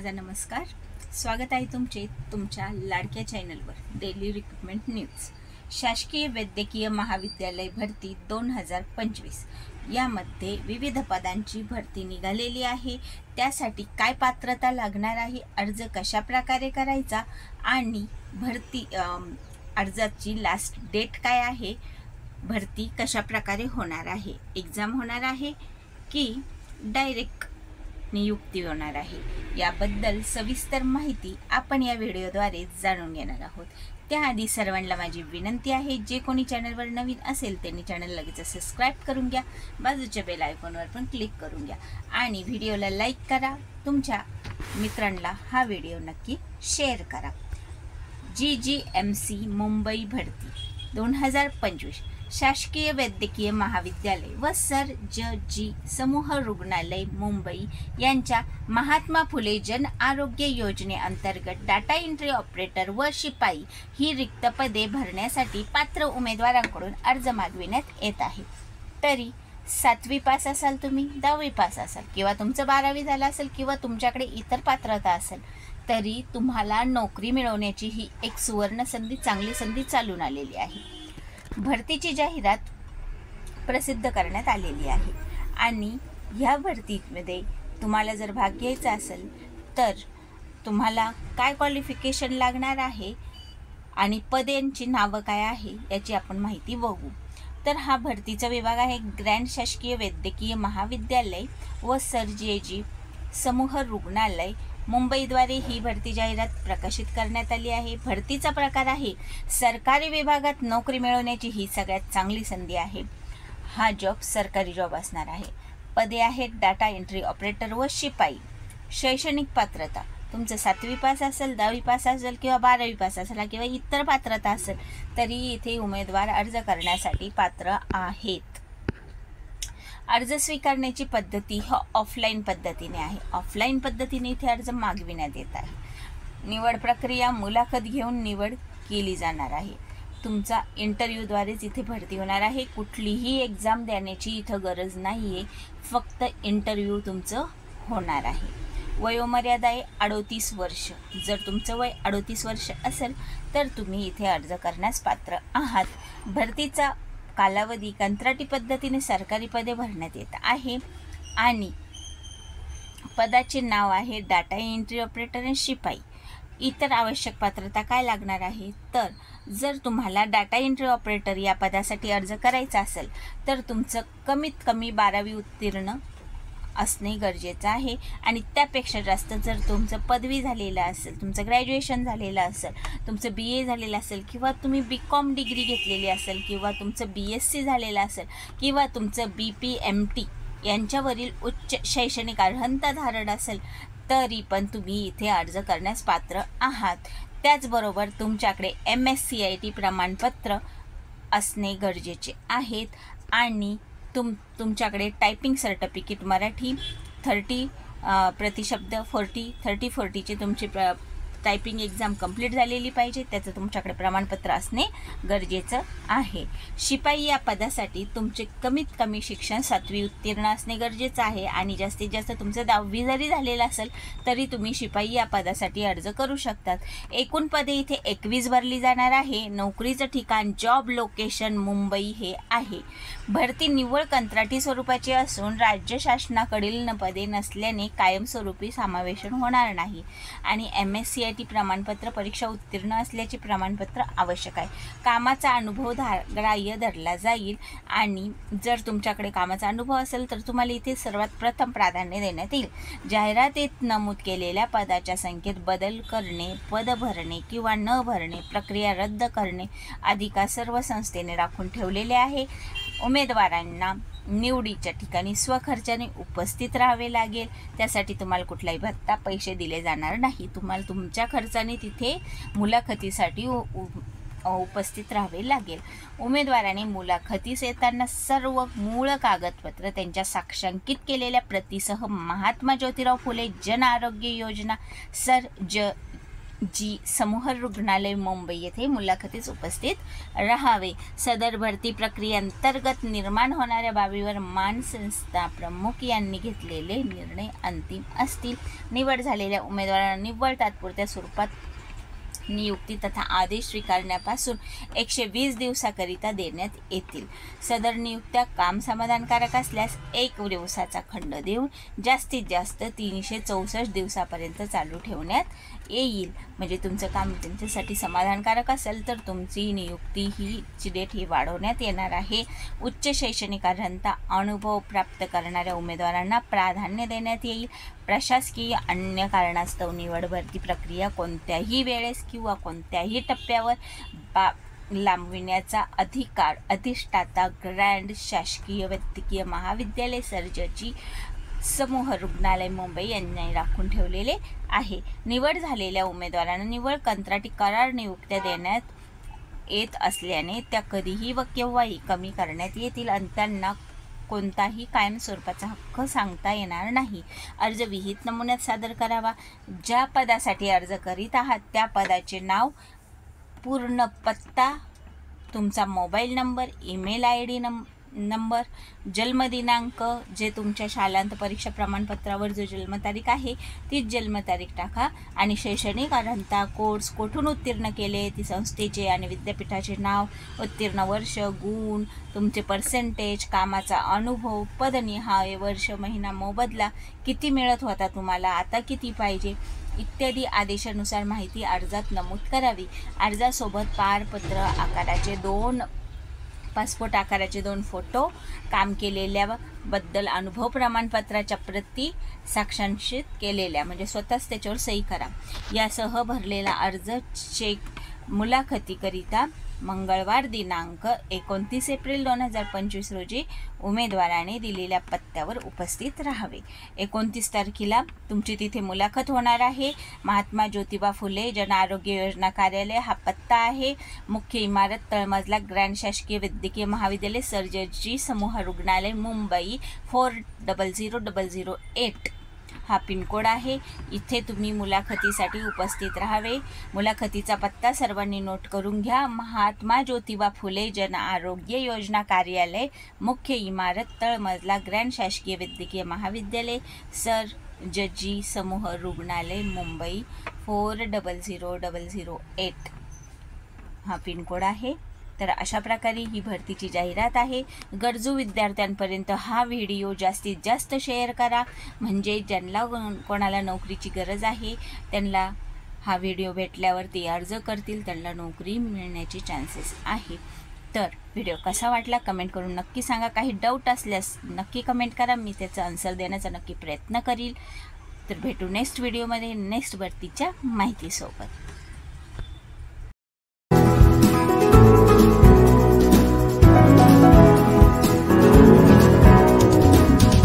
माझा नमस्कार. स्वागत आहे तुमच्या लाडक्या चॅनलवर डेली रिक्रुटमेंट न्यूज. शासकीय वैद्यकीय महाविद्यालय भरती 2025 यामध्ये विविध पदांची भरती निघालेली आहे. त्यासाठी काय पात्रता लागणार आहे, अर्ज कशा प्रकारे करायचा आणि भरती अर्जाची लास्ट डेट काय आहे, भरती कशा प्रकारे होणार आहे, एक्झाम होणार आहे की डायरेक्ट नियुक्ती होणार आहे, याबद्दल सविस्तर माहिती आपण या व्हिडिओद्वारे जाणून घेणार आहोत. त्याआधी सर्वांना माझी विनंती आहे, जे कोणी चॅनलवर नवीन असेल त्यांनी चॅनल लगेच सबस्क्राईब करून घ्या, बाजूच्या बेल आयकॉनवर पण क्लिक करून घ्या आणि व्हिडिओला लाईक करा. तुमच्या मित्रांना हा व्हिडिओ नक्की शेअर करा. GGMC मुंबई भरती 2025 शासकीय वैद्यकीय महाविद्यालय व सर जी समूह रुग्णालय मुंबई यांच्या महात्मा फुले जन आरोग्य योजनेअंतर्गत डाटा एंट्री ऑपरेटर व शिपाई ही रिक्त पदे भरण्यासाठी पात्र उमेदवारांकडून अर्ज मागविण्यात येत आहे. तरी 7वी पास असाल, तुम्ही 10वी पास असाल किंवा तुमचं 12वी झालं असेल किंवा तुमच्याकडे इतर पात्रता असेल, तरी तुम्हाला नोकरी मिळवण्याची ही एक सुवर्ण संधी, चांगली संधी चालून आलेली आहे. भरतीची जाहिरात प्रसिद्ध करण्यात आलेली आहे आणि ह्या भरतीमध्ये तुम्हाला जर भाग घ्यायचा असेल तर तुम्हाला काय क्वालिफिकेशन लागणार आहे आणि पदांची नावं काय आहे याची आपण माहिती बघू. तर हा भरतीचा विभाग आहे ग्रँड शासकीय वैद्यकीय महाविद्यालय व सर जी समूह रुग्णालय मुंबईद्वारे ही भरती जाहिरात प्रकाशित करण्यात आली आहे. भरतीचा प्रकार आहे सरकारी विभागात नोकरी मिळवण्याची ही सगळ्यात चांगली संधी आहे. हा जॉब सरकारी जॉब असणार आहे. पदे आहेत डाटा एंट्री ऑपरेटर व शिपाई. शैक्षणिक पात्रता तुमचं 7वी पास असेल, 10वी पास असेल किंवा 12वी पास असेल किंवा इतर पात्रता असेल तरी इथे उमेदवार अर्ज करण्यासाठी पात्र आहेत. अर्ज स्वीकारण्याची पद्धती ही ऑफलाईन पद्धतीने आहे. ऑफलाईन पद्धतीने इथे अर्ज मागविण्यात येत आहे. निवड प्रक्रिया मुलाखत घेऊन निवड केली जाणार आहे. तुमचा इंटरव्ह्यूद्वारेच इथे भरती होणार आहे. कुठलीही एक्झाम देण्याची इथं गरज नाही आहे, फक्त इंटरव्ह्यू तुमचं होणार आहे. वयोमर्यादा आहे 38 वर्ष. जर तुमचं वय 38 वर्ष असेल तर तुम्ही इथे अर्ज करण्यास पात्र आहात. भरतीचा कालावधी कंत्राटी पद्धतीने सरकारी पदे भरण्यात येत आहे आणि पदाचे नाव आहे डाटा एंट्री ऑपरेटर आणि शिपाई. इतर आवश्यक पात्रता काय लागणार आहे, तर जर तुम्हाला डाटा एंट्री ऑपरेटर या पदासाठी अर्ज करायचा असेल तर तुमचं कमीत कमी 12वी उत्तीर्ण असणे गरजेचं आहे आणि त्यापेक्षा जास्त जर तुमचं पदवी झालेलं असेल, तुमचं ग्रॅज्युएशन झालेलं असेल, तुमचं BA झालेलं असेल किंवा तुम्ही BCom डिग्री घेतलेली असेल किंवा तुमचं BSc झालेलं असेल किंवा तुमचं BPMT यांच्यावरील उच्च शैक्षणिक अर्हता धारण असेल तरी पण तुम्ही इथे अर्ज करण्यास पात्र आहात. त्याचबरोबर तुमच्याकडे MSCIT प्रमाणपत्र असणे गरजेचे आहेत आणि तुमच्याकडे टायपिंग सर्टिफिकेट मराठी 30% 40चे तुमची टायपिंग एक्झाम कंप्लीट झालेली पाहिजे. त्याचं तुमच्याकडे प्रमाणपत्र असणे गरजेचं आहे. शिपाई या पदासाठी तुमचे कमीत कमी शिक्षण 7वी उत्तीर्ण असणे गरजेचं आहे आणि जास्तीत जास्त तुमचं 10वी जरी झालेलं असेल तरी तुम्ही शिपाई या पदासाठी अर्ज करू शकतात. एकूण पदे इथे 21 भरली जाणार आहे. नोकरीचं ठिकाण जॉब लोकेशन मुंबई हे आहे. भरती निव्वळ कंत्राटी स्वरूपाची असून राज्य शासनाकडील पदे नसल्याने कायमस्वरूपी समावेशन होणार नाही आणि MSCIT प्रमाणपत्र परीक्षा उत्तीर्ण असल्याचे प्रमाणपत्र आवश्यक आहे. कामाचा अनुभव ग्राह्य धरला जाईल आणि जर तुमच्याकडे कामाचा अनुभव असेल तर तुम्हाला इथे सर्वात प्रथम प्राधान्य देण्यात येईल. जाहिरातीत नमूद केलेल्या पदाच्या संख्येत बदल करणे, पद भरणे किंवा न भरणे, प्रक्रिया रद्द करणे अधिकार सर्व संस्थेने राखून ठेवलेले आहे. उमेदवारांना निवडीच्या ठिकाणी स्वखर्चाने उपस्थित राहावे लागेल. त्यासाठी तुम्हाला कुठलाही भत्ता, पैसे दिले जाणार नाही. तुम्हाला तुमच्या खर्चाने तिथे मुलाखतीसाठी उपस्थित राहावे लागेल. उमेदवाराने मुलाखतीस येताना सर्व मूळ कागदपत्र त्यांच्या साक्षांकित केलेल्या प्रतीसह महात्मा ज्योतिराव फुले जन आरोग्य योजना सर जी समूह रुग्णालय मुंबई येथे मुलाखतीस उपस्थित राहावे। सदर भरती प्रक्रियेअंतर्गत निर्माण होणाऱ्या बाबीवर मान संस्था प्रमुख यांनी घेतलेले निर्णय अंतिम असतील। निवड झालेल्या उमेदवारांना निव्वळ तात्पुरत्या स्वरूपात नियुक्ती तथा आदेश स्वीकारण्यापासून 120 दिवसाकरिता देण्यात येतील। सदर नियुक्त्या काम समाधानकारक असल्यास 1 दिवसाचा खंड देऊन जास्तीत जास्त 364 दिवसापर्यंत चालू ठेवण्यात येईल। म्हणजे तुमचं काम त्यांच्यासाठी समाधानकारक असेल तर तुमची नियुक्ती ही डेट ही वाढवण्यात येणार आहे। उच्च शैक्षणिक अर्हता अनुभव प्राप्त करणाऱ्या उमेदवारांना प्राधान्य देण्यात येईल। प्रशासकीय अन्य कारणास्तव निवड भरती प्रक्रिया कोणत्याही वेळेस किंवा कोणत्याही टप्प्यावर लांबविण्याचा अधिकार अधिष्ठाता ग्रँड शासकीय वैद्यकीय महाविद्यालय सर्जरी समूह रुग्णालय मुंबई यांनी राखून ठेवलेले आहे। निवड झालेल्या उमेदवारांना निव्वळ कंत्राटी करार नियुक्त्या देण्यात येत असल्याने त्या कधीही व केव्हाही कमी करण्यात येतील आणि त्यांना कोणताही कायम स्वरूपाचा हक्क सांगता येणार नाही। अर्ज विहित नमुन्यात सादर करावा। ज्या पदासाठी अर्ज करीत आहात त्या पदाचे नाव, पूर्ण पत्ता, तुमचा mobile number, email ID number, जन्मदिनांक, जे तुमच्या शालांत परीक्षा प्रमाणपत्रावर जो जन्मतारीख आहे तीच जन्मतारीख टाका आणि शैक्षणिक अर्हता, कोर्स कुठून उत्तीर्ण केले, ती संस्थेचे आणि विद्यापीठाचे नाव, उत्तीर्ण वर्ष, गुण, तुमचे पर्सेंटेज, कामाचा अनुभव, पदनिहाय, वर्ष, महिना, मोबदला किती मिळत होता तुम्हाला, आता किती पाहिजे इत्यादी आदेशानुसार माहिती अर्जात नमूद करावी। अर्जासोबत पारपत्र आकाराचे 2 पासपोर्ट आकाराचे 2 फोटो, काम केलेल्या बद्दल अनुभव प्रमाणपत्राच्या प्रती साक्षांकित केलेल्या म्हणजे स्वतःच त्याच्यावर सही करा यासह भरलेला अर्ज चेक मुलाखतीकरिता मंगळवार दिनांक 29 एप्रिल 2025 रोजी उमेदवाराने दिलेल्या पत्त्यावर उपस्थित राहावे। 29 तारखेला तुमची तिथे मुलाखत होणार आहे। महात्मा ज्योतिबा फुले जन आरोग्य योजना कार्यालय हा पत्ता आहे। मुख्य इमारत, तळमजला, ग्रँड शासकीय वैद्यकीय महाविद्यालय सर्जरी समूह रुग्णालय मुंबई 400008 हा पिनकोड आहे। इथे तुम्ही मुलाखतीसाठी उपस्थित राहावे। मुलाखतीचा पत्ता सर्वांनी नोट करून घ्या। महात्मा ज्योतिबा फुले जन आरोग्य योजना कार्यालय, मुख्य इमारत, तळमजला, ग्रँड शासकीय वैद्यकीय महाविद्यालय सर्जरी समूह रुग्णालय मुंबई 400008 हा पिनकोड आहे। तर अशा प्रकारे ही भरतीची जाहिरात आहे। गरजू विद्यार्थ्यांपर्यंत हा व्हिडिओ जास्तीत जास्त शेअर करा, म्हणजे ज्यांना कोणाला नोकरीची गरज आहे त्यांना हा व्हिडिओ भेटल्यावर ते अर्ज करतील, त्यांना नोकरी मिळण्याची चान्सेस आहे। तर व्हिडिओ कसा वाटला कमेंट करून नक्की सांगा। काही डाऊट असल्यास नक्की कमेंट करा, मी त्याचा आन्सर देण्याचा नक्की प्रयत्न करील। तर भेटू नेक्स्ट व्हिडिओमध्ये नेक्स्ट भरतीच्या माहितीसोबत।